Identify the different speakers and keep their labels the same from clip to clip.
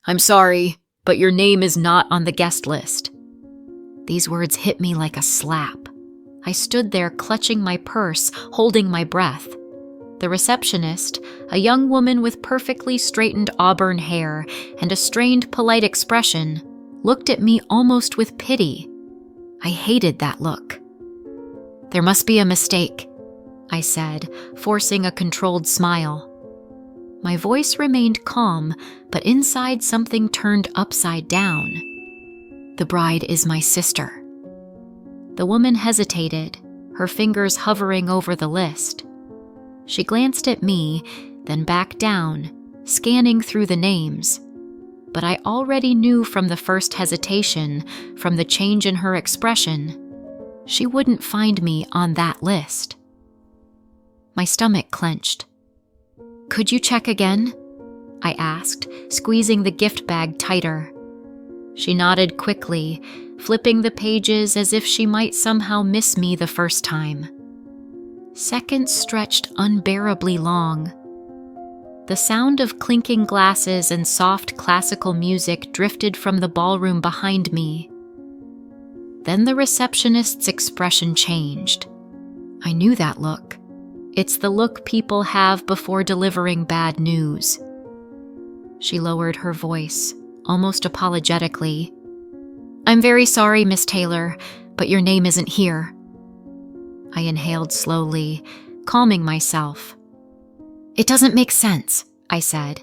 Speaker 1: I'm sorry, but your name is not on the guest list." These words hit me like a slap. I stood there clutching my purse, holding my breath. The receptionist, a young woman with perfectly straightened auburn hair and a strained, polite expression, looked at me almost with pity. I hated that look. "There must be a mistake," I said, forcing a controlled smile. My voice remained calm, but inside something turned upside down. "The bride is my sister." The woman hesitated, her fingers hovering over the list. She glanced at me, then back down, scanning through the names. But I already knew from the first hesitation, from the change in her expression, she wouldn't find me on that list. My stomach clenched. "Could you check again?" I asked, squeezing the gift bag tighter. She nodded quickly, flipping the pages as if she might somehow miss me the first time. Seconds stretched unbearably long. The sound of clinking glasses and soft classical music drifted from the ballroom behind me. Then the receptionist's expression changed. I knew that look. It's the look people have before delivering bad news. She lowered her voice, almost apologetically. "I'm very sorry, Miss Taylor, but your name isn't here." I inhaled slowly, calming myself. "It doesn't make sense," I said.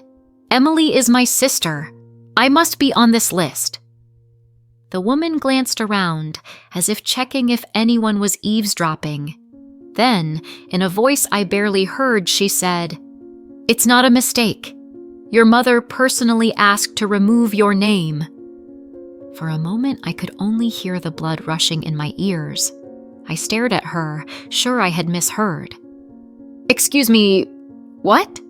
Speaker 1: "Emily is my sister. I must be on this list." The woman glanced around, as if checking if anyone was eavesdropping. Then, in a voice I barely heard, she said, "It's not a mistake. Your mother personally asked to remove your name." For a moment, I could only hear the blood rushing in my ears. I stared at her, sure I had misheard. "Excuse me, what?"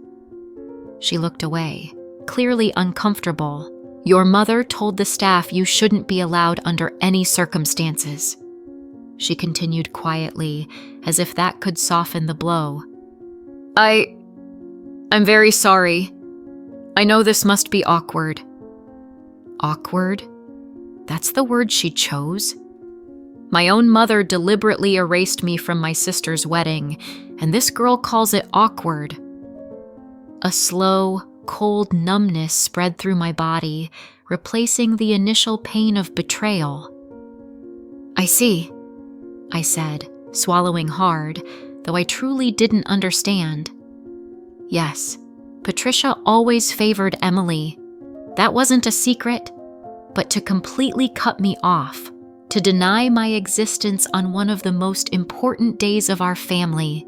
Speaker 1: She looked away, clearly uncomfortable. "Your mother told the staff you shouldn't be allowed under any circumstances." She continued quietly, as if that could soften the blow. I'm very sorry. I know this must be awkward." Awkward? That's the word she chose? My own mother deliberately erased me from my sister's wedding, and this girl calls it awkward. A slow, cold numbness spread through my body, replacing the initial pain of betrayal. "I see," I said, swallowing hard, though I truly didn't understand. Yes, Patricia always favored Emily. That wasn't a secret, but to completely cut me off, to deny my existence on one of the most important days of our family.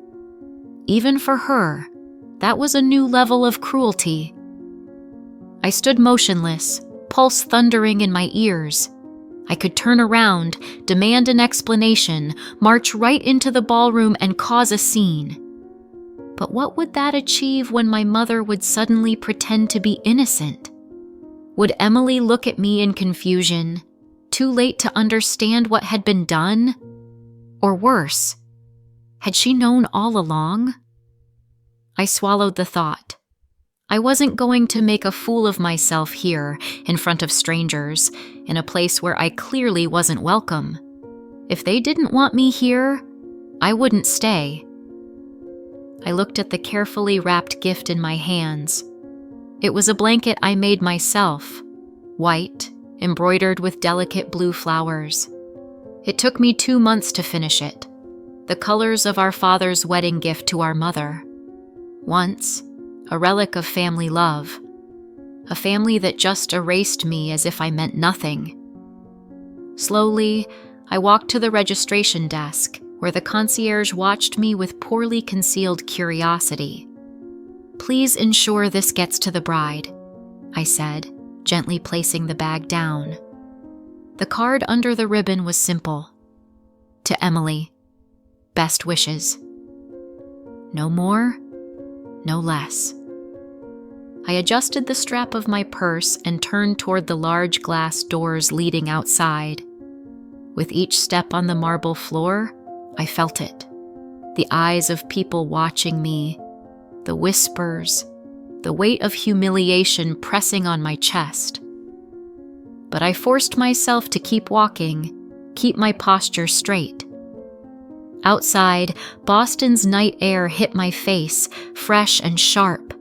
Speaker 1: Even for her, that was a new level of cruelty. I stood motionless, pulse thundering in my ears. I could turn around, demand an explanation, march right into the ballroom and cause a scene. But what would that achieve when my mother would suddenly pretend to be innocent? Would Emily look at me in confusion, too late to understand what had been done? Or worse, had she known all along? I swallowed the thought. I wasn't going to make a fool of myself here, in front of strangers, in a place where I clearly wasn't welcome. If they didn't want me here, I wouldn't stay. I looked at the carefully wrapped gift in my hands. It was a blanket I made myself, white, embroidered with delicate blue flowers. It took me 2 months to finish it, the colors of our father's wedding gift to our mother. Once, a relic of family love, a family that just erased me as if I meant nothing. Slowly, I walked to the registration desk, where the concierge watched me with poorly concealed curiosity. "Please ensure this gets to the bride," I said, gently placing the bag down. The card under the ribbon was simple. "To Emily. Best wishes." No more, no less. I adjusted the strap of my purse and turned toward the large glass doors leading outside. With each step on the marble floor, I felt it. The eyes of people watching me, the whispers, the weight of humiliation pressing on my chest. But I forced myself to keep walking, keep my posture straight. Outside, Boston's night air hit my face, fresh and sharp.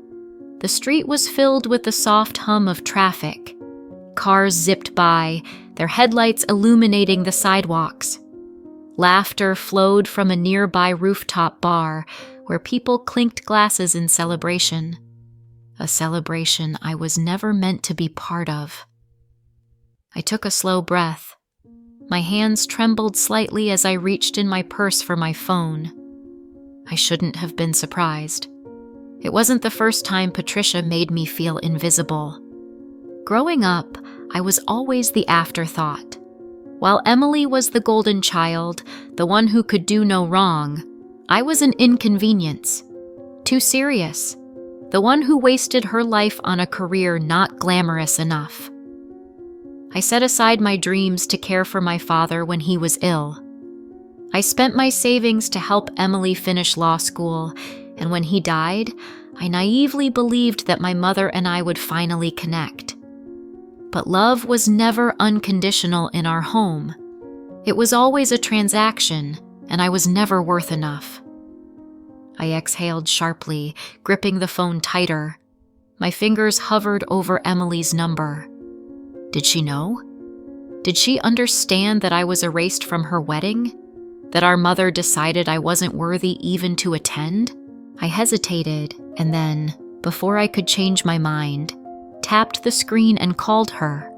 Speaker 1: The street was filled with the soft hum of traffic. Cars zipped by, their headlights illuminating the sidewalks. Laughter flowed from a nearby rooftop bar where people clinked glasses in celebration. A celebration I was never meant to be part of. I took a slow breath. My hands trembled slightly as I reached in my purse for my phone. I shouldn't have been surprised. It wasn't the first time Patricia made me feel invisible. Growing up, I was always the afterthought. While Emily was the golden child, the one who could do no wrong, I was an inconvenience. Too serious. The one who wasted her life on a career not glamorous enough. I set aside my dreams to care for my father when he was ill. I spent my savings to help Emily finish law school, and when he died, I naively believed that my mother and I would finally connect. But love was never unconditional in our home. It was always a transaction, and I was never worth enough. I exhaled sharply, gripping the phone tighter. My fingers hovered over Emily's number. Did she know? Did she understand that I was erased from her wedding? That our mother decided I wasn't worthy even to attend? I hesitated, and then, before I could change my mind, tapped the screen and called her.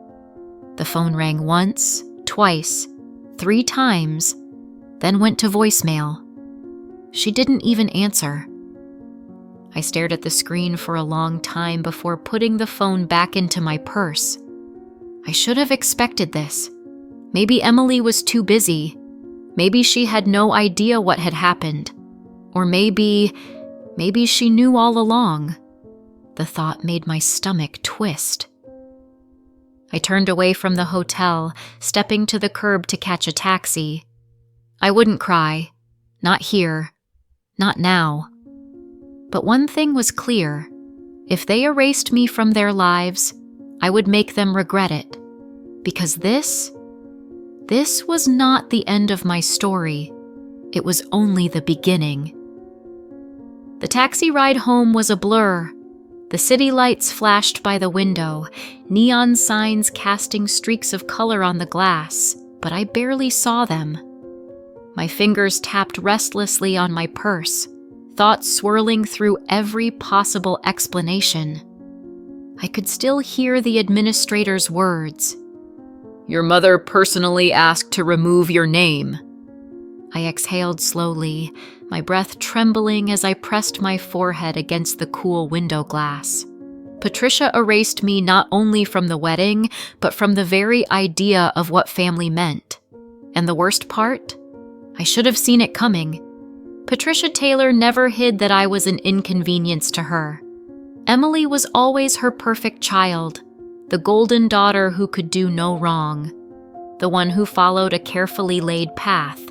Speaker 1: The phone rang once, twice, 3 times, then went to voicemail. She didn't even answer. I stared at the screen for a long time before putting the phone back into my purse. I should have expected this. Maybe Emily was too busy. Maybe she had no idea what had happened. Or maybe she knew all along. The thought made my stomach twist. I turned away from the hotel, stepping to the curb to catch a taxi. I wouldn't cry. Not here. Not now. But one thing was clear. If they erased me from their lives, I would make them regret it. Because this was not the end of my story. It was only the beginning. The taxi ride home was a blur. The city lights flashed by the window, neon signs casting streaks of color on the glass, but I barely saw them. My fingers tapped restlessly on my purse, thoughts swirling through every possible explanation. I could still hear the administrator's words. "Your mother personally asked to remove your name." I exhaled slowly, my breath trembling as I pressed my forehead against the cool window glass. Patricia erased me not only from the wedding, but from the very idea of what family meant. And the worst part? I should have seen it coming. Patricia Taylor never hid that I was an inconvenience to her. Emily was always her perfect child, the golden daughter who could do no wrong, the one who followed a carefully laid path.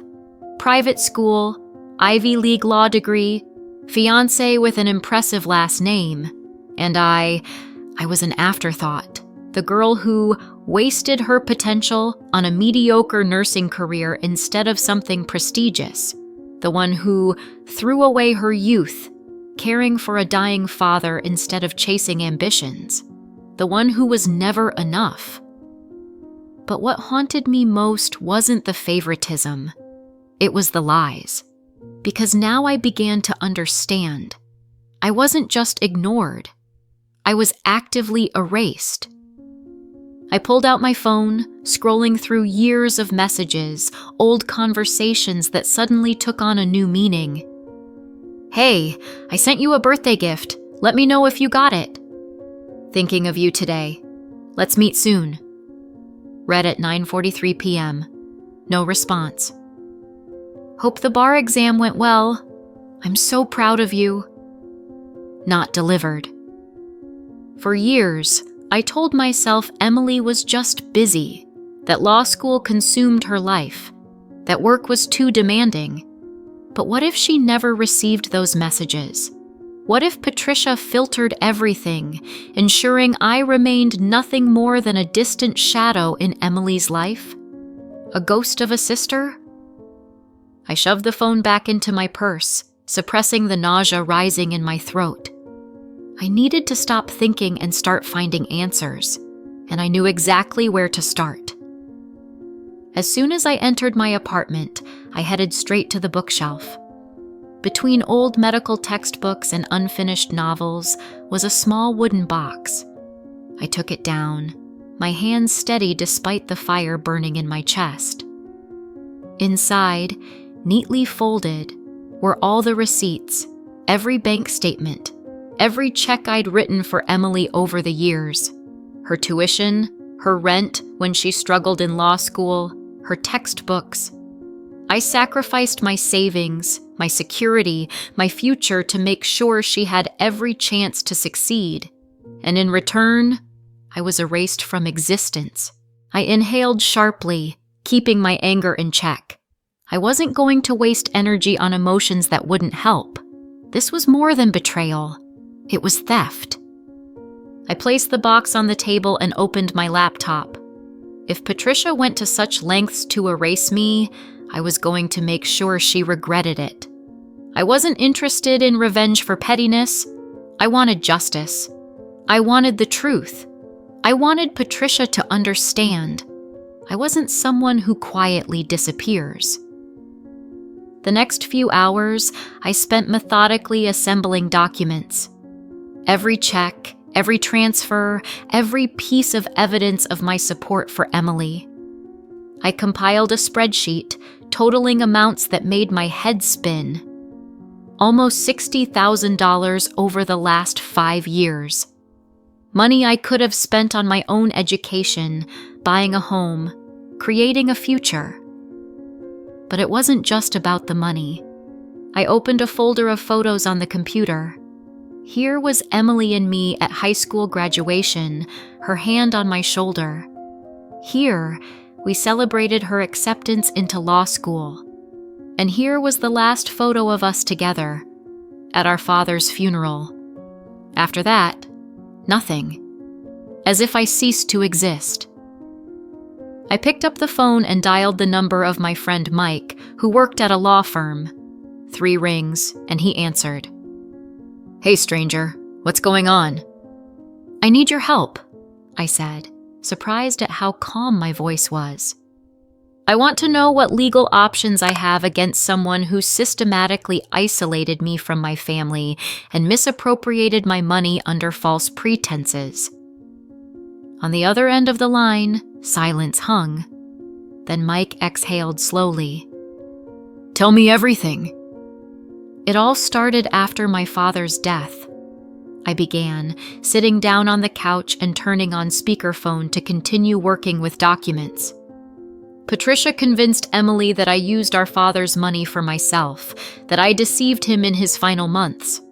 Speaker 1: Private school, Ivy League law degree, fiancé with an impressive last name, and I was an afterthought, the girl who wasted her potential on a mediocre nursing career instead of something prestigious, the one who threw away her youth, caring for a dying father instead of chasing ambitions, the one who was never enough. But what haunted me most wasn't the favoritism. It was the lies. Because now I began to understand. I wasn't just ignored. I was actively erased. I pulled out my phone, scrolling through years of messages, old conversations that suddenly took on a new meaning. "Hey, I sent you a birthday gift. Let me know if you got it. Thinking of you today. Let's meet soon." Read at 9:43 p.m. No response. "Hope the bar exam went well. I'm so proud of you." Not delivered. For years, I told myself Emily was just busy, that law school consumed her life, that work was too demanding. But what if she never received those messages? What if Patricia filtered everything, ensuring I remained nothing more than a distant shadow in Emily's life? A ghost of a sister? I shoved the phone back into my purse, suppressing the nausea rising in my throat. I needed to stop thinking and start finding answers, and I knew exactly where to start. As soon as I entered my apartment, I headed straight to the bookshelf. Between old medical textbooks and unfinished novels was a small wooden box. I took it down, my hands steady despite the fire burning in my chest. Inside, neatly folded, were all the receipts, every bank statement, every check I'd written for Emily over the years. Her tuition, her rent when she struggled in law school, her textbooks. I sacrificed my savings, my security, my future to make sure she had every chance to succeed. And in return, I was erased from existence. I inhaled sharply, keeping my anger in check. I wasn't going to waste energy on emotions that wouldn't help. This was more than betrayal. It was theft. I placed the box on the table and opened my laptop. If Patricia went to such lengths to erase me, I was going to make sure she regretted it. I wasn't interested in revenge for pettiness. I wanted justice. I wanted the truth. I wanted Patricia to understand. I wasn't someone who quietly disappears. The next few hours, I spent methodically assembling documents. Every check, every transfer, every piece of evidence of my support for Emily. I compiled a spreadsheet, totaling amounts that made my head spin. Almost $60,000 over the last 5 years. Money I could have spent on my own education, buying a home, creating a future. But it wasn't just about the money. I opened a folder of photos on the computer. Here was Emily and me at high school graduation, her hand on my shoulder. Here, we celebrated her acceptance into law school. And here was the last photo of us together, at our father's funeral. After that, nothing. As if I ceased to exist. I picked up the phone and dialed the number of my friend Mike, who worked at a law firm. 3 rings, and he answered. "Hey, stranger, what's going on?" "I need your help," I said, surprised at how calm my voice was. "I want to know what legal options I have against someone who systematically isolated me from my family and misappropriated my money under false pretenses." On the other end of the line, silence hung. Then Mike exhaled slowly. "Tell me everything." "It all started after my father's death," I began, sitting down on the couch and turning on speakerphone to continue working with documents. "Patricia convinced Emily that I used our father's money for myself, that I deceived him in his final months.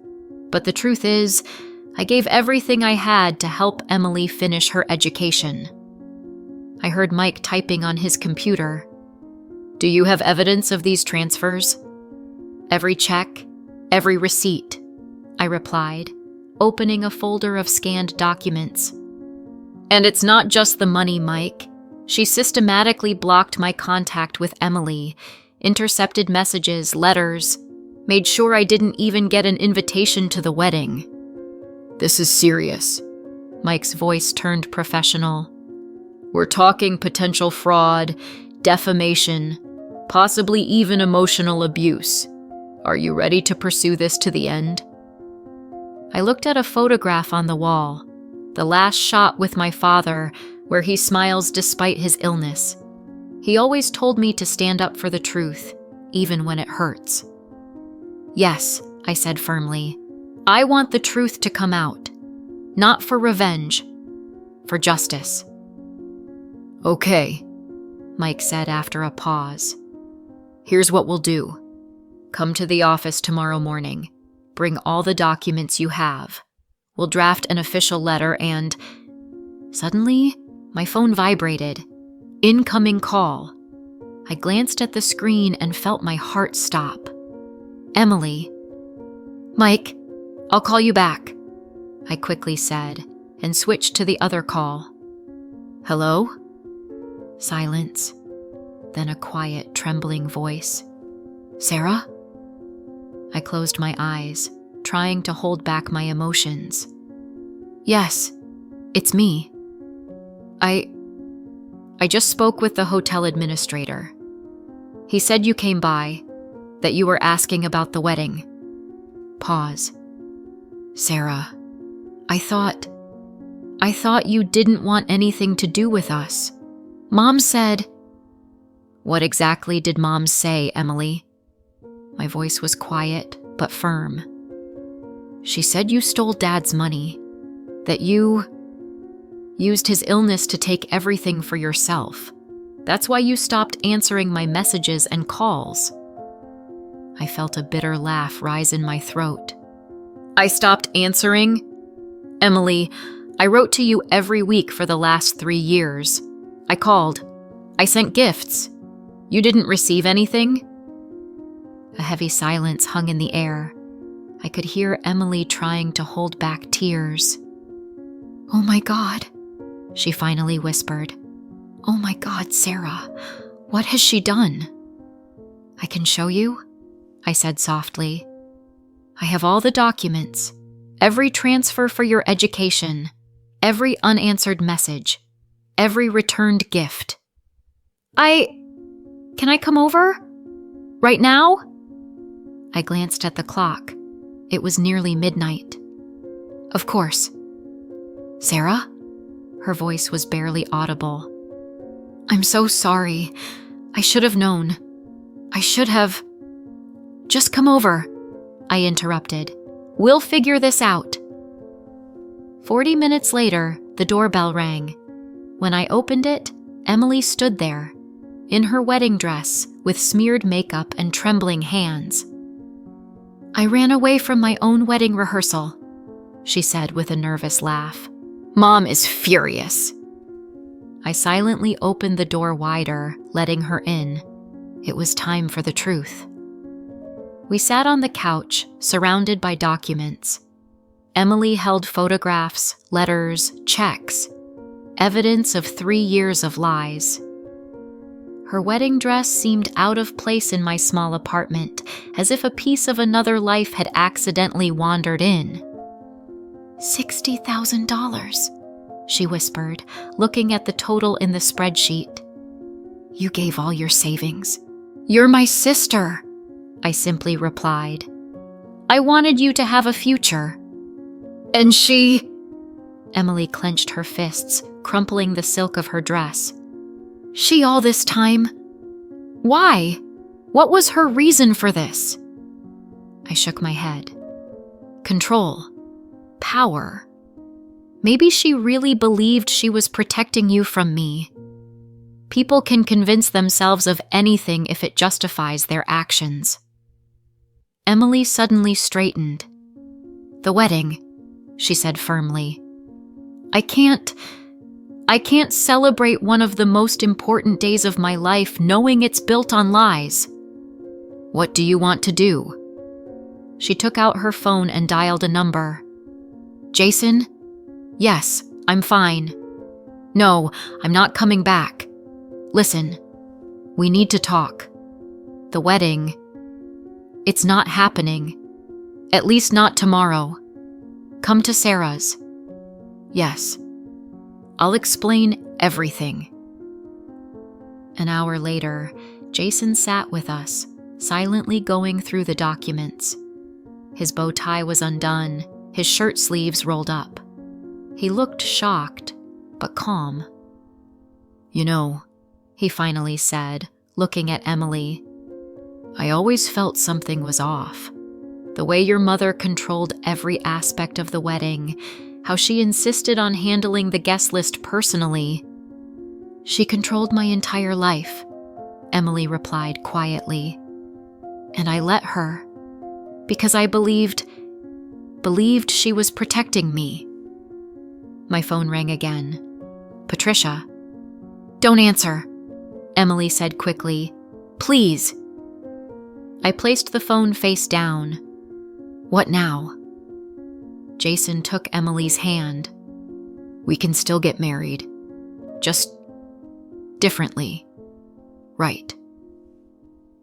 Speaker 1: But the truth is, I gave everything I had to help Emily finish her education." I heard Mike typing on his computer. "Do you have evidence of these transfers?" "Every check, every receipt," I replied, opening a folder of scanned documents. "And it's not just the money, Mike. She systematically blocked my contact with Emily, intercepted messages, letters, made sure I didn't even get an invitation to the wedding." "This is serious." Mike's voice turned professional. "We're talking potential fraud, defamation, possibly even emotional abuse. Are you ready to pursue this to the end?" I looked at a photograph on the wall, the last shot with my father, where he smiles despite his illness. He always told me to stand up for the truth, even when it hurts. "Yes," I said firmly. "I want the truth to come out. Not for revenge, for justice." "Okay," Mike said after a pause. "Here's what we'll do. Come to the office tomorrow morning. Bring all the documents you have. We'll draft an official letter and..." Suddenly, my phone vibrated. Incoming call. I glanced at the screen and felt my heart stop. Emily. "Mike, I'll call you back, I quickly said, and switched to the other call. Hello? Silence. Then a quiet, trembling voice. Sarah? I closed my eyes, trying to hold back my emotions. Yes, it's me. I just spoke with the hotel administrator. He said you came by, that you were asking about the wedding. Pause. Sarah, I thought you didn't want anything to do with us. Mom said... What exactly did Mom say, Emily? My voice was quiet, but firm. She said you stole Dad's money, that you used his illness to take everything for yourself. That's why you stopped answering my messages and calls. I felt a bitter laugh rise in my throat. I stopped answering? Emily, I wrote to you every week for the last 3 years. I called. I sent gifts. You didn't receive anything? A heavy silence hung in the air. I could hear Emily trying to hold back tears. Oh my God, she finally whispered. Oh my God, Sarah, what has she done? I can show you, I said softly. I have all the documents, every transfer for your education, every unanswered message, every returned gift. Can I come over? Right now? I glanced at the clock. It was nearly midnight. Of course. Sarah? Her voice was barely audible. I'm so sorry. I should have known. I should have... Just come over, I interrupted. We'll figure this out. 40 minutes later, the doorbell rang. When I opened it, Emily stood there, in her wedding dress, with smeared makeup and trembling hands. I ran away from my own wedding rehearsal, she said with a nervous laugh. Mom is furious. I silently opened the door wider, letting her in. It was time for the truth. We sat on the couch, surrounded by documents. Emily held photographs, letters, checks, evidence of 3 years of lies. Her wedding dress seemed out of place in my small apartment, as if a piece of another life had accidentally wandered in. $60,000, she whispered, looking at the total in the spreadsheet. You gave all your savings. You're my sister, I simply replied. I wanted you to have a future. And she... Emily clenched her fists, crumpling the silk of her dress. She all this time? Why? What was her reason for this? I shook my head. Control. Power. Maybe she really believed she was protecting you from me. People can convince themselves of anything if it justifies their actions. Emily suddenly straightened. The wedding, she said firmly. I can't celebrate one of the most important days of my life knowing it's built on lies. What do you want to do? She took out her phone and dialed a number. Jason? Yes, I'm fine. No, I'm not coming back. Listen, we need to talk. The wedding, it's not happening. At least not tomorrow. Come to Sarah's. Yes. I'll explain everything. An hour later, Jason sat with us, silently going through the documents. His bow tie was undone, his shirt sleeves rolled up. He looked shocked, but calm. You know, he finally said, looking at Emily, I always felt something was off. The way your mother controlled every aspect of the wedding, how she insisted on handling the guest list personally. She controlled my entire life, Emily replied quietly. And I let her, because I believed she was protecting me. My phone rang again. Patricia. Don't answer, Emily said quickly. Please. I placed the phone face down. What now? Jason took Emily's hand. "We can still get married. Just differently. Right.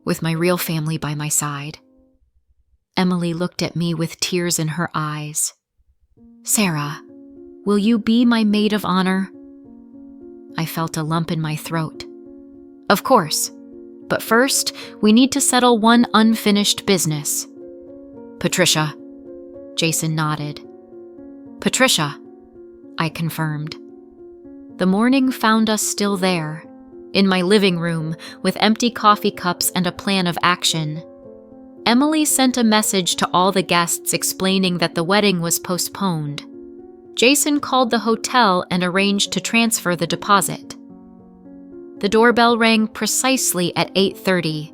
Speaker 1: With my real family by my side." Emily looked at me with tears in her eyes. "Sarah, will you be my maid of honor?" I felt a lump in my throat. "Of course. But first, we need to settle one unfinished business." "Patricia." Jason nodded. "Patricia," I confirmed. The morning found us still there, in my living room, with empty coffee cups and a plan of action. Emily sent a message to all the guests explaining that the wedding was postponed. Jason called the hotel and arranged to transfer the deposit. The doorbell rang precisely at 8:30.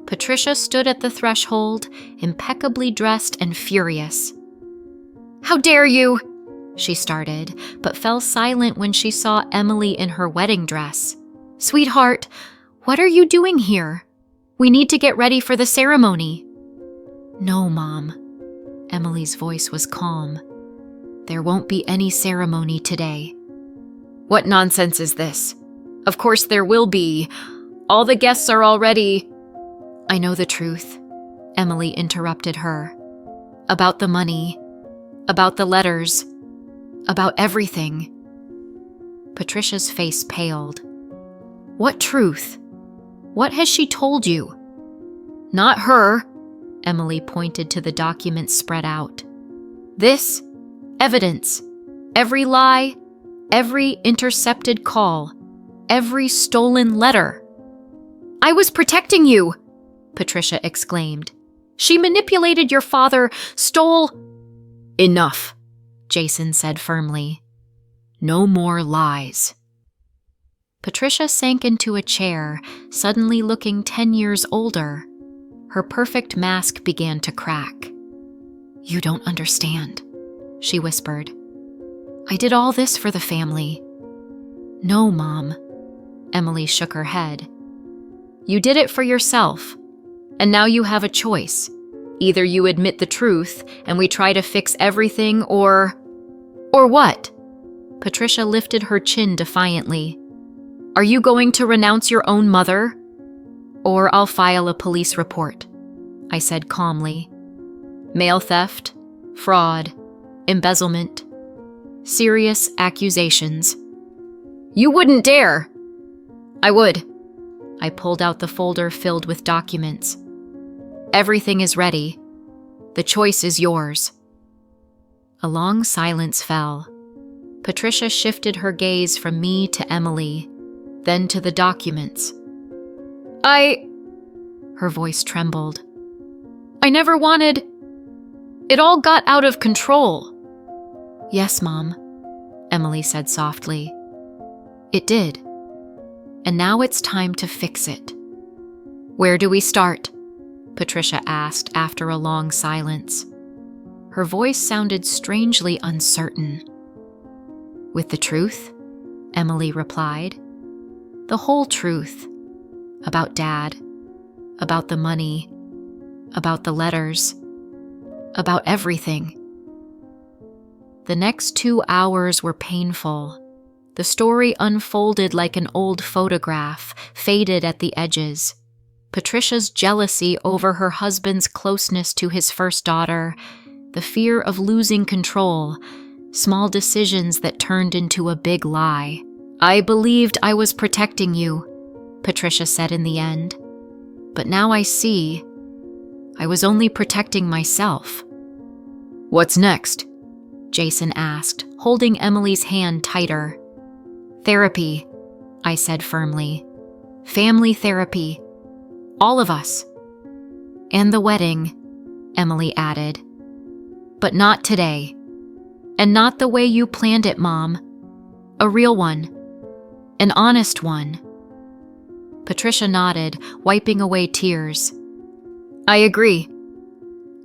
Speaker 1: Patricia stood at the threshold, impeccably dressed and furious. "How dare you?" she started, but fell silent when she saw Emily in her wedding dress. "Sweetheart, what are you doing here? We need to get ready for the ceremony." "No, Mom." Emily's voice was calm. "There won't be any ceremony today." "What nonsense is this? Of course there will be. All the guests are already—" "I know the truth," Emily interrupted her. "About the money, about the letters, about everything." Patricia's face paled. "What truth? What has she told you?" "Not her," Emily pointed to the documents spread out. "This, evidence, every lie, every intercepted call, every stolen letter." "I was protecting you," Patricia exclaimed. "She manipulated your father, stole—" "Enough," Jason said firmly. "No more lies." Patricia sank into a chair, suddenly looking 10 years older. Her perfect mask began to crack. "You don't understand," she whispered. "I did all this for the family." "No, Mom." Emily shook her head. "You did it for yourself, and now you have a choice. Either you admit the truth and we try to fix everything, or what?" Patricia lifted her chin defiantly. "Are you going to renounce your own mother? Or I'll file a police report," I said calmly. "Mail theft, fraud, embezzlement, serious accusations." "You wouldn't dare!" "I would." I pulled out the folder filled with documents. "Everything is ready. The choice is yours." A long silence fell. Patricia shifted her gaze from me to Emily, then to the documents. Her voice trembled. "I never wanted— It all got out of control." "Yes, Mom," Emily said softly. "It did. And now it's time to fix it." "Where do we start?" Patricia asked after a long silence. Her voice sounded strangely uncertain. "With the truth?" Emily replied. "The whole truth. About Dad. About the money. About the letters. About everything." The next 2 hours were painful. The story unfolded like an old photograph, faded at the edges. Patricia's jealousy over her husband's closeness to his first daughter, the fear of losing control, small decisions that turned into a big lie. "I believed I was protecting you," Patricia said in the end. "But now I see I was only protecting myself." "What's next?" Jason asked, holding Emily's hand tighter. "Therapy," I said firmly. "Family therapy. All of us." "And the wedding," Emily added. "But not today. And not the way you planned it, Mom. A real one. An honest one." Patricia nodded, wiping away tears. "I agree.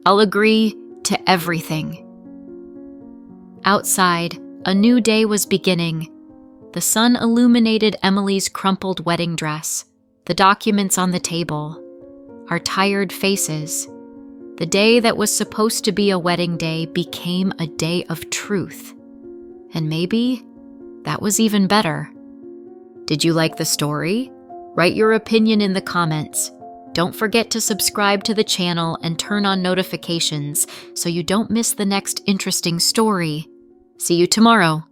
Speaker 1: I'll agree to everything." Outside, a new day was beginning. The sun illuminated Emily's crumpled wedding dress, the documents on the table, our tired faces. The day that was supposed to be a wedding day became a day of truth. And maybe that was even better. Did you like the story? Write your opinion in the comments. Don't forget to subscribe to the channel and turn on notifications so you don't miss the next interesting story. See you tomorrow.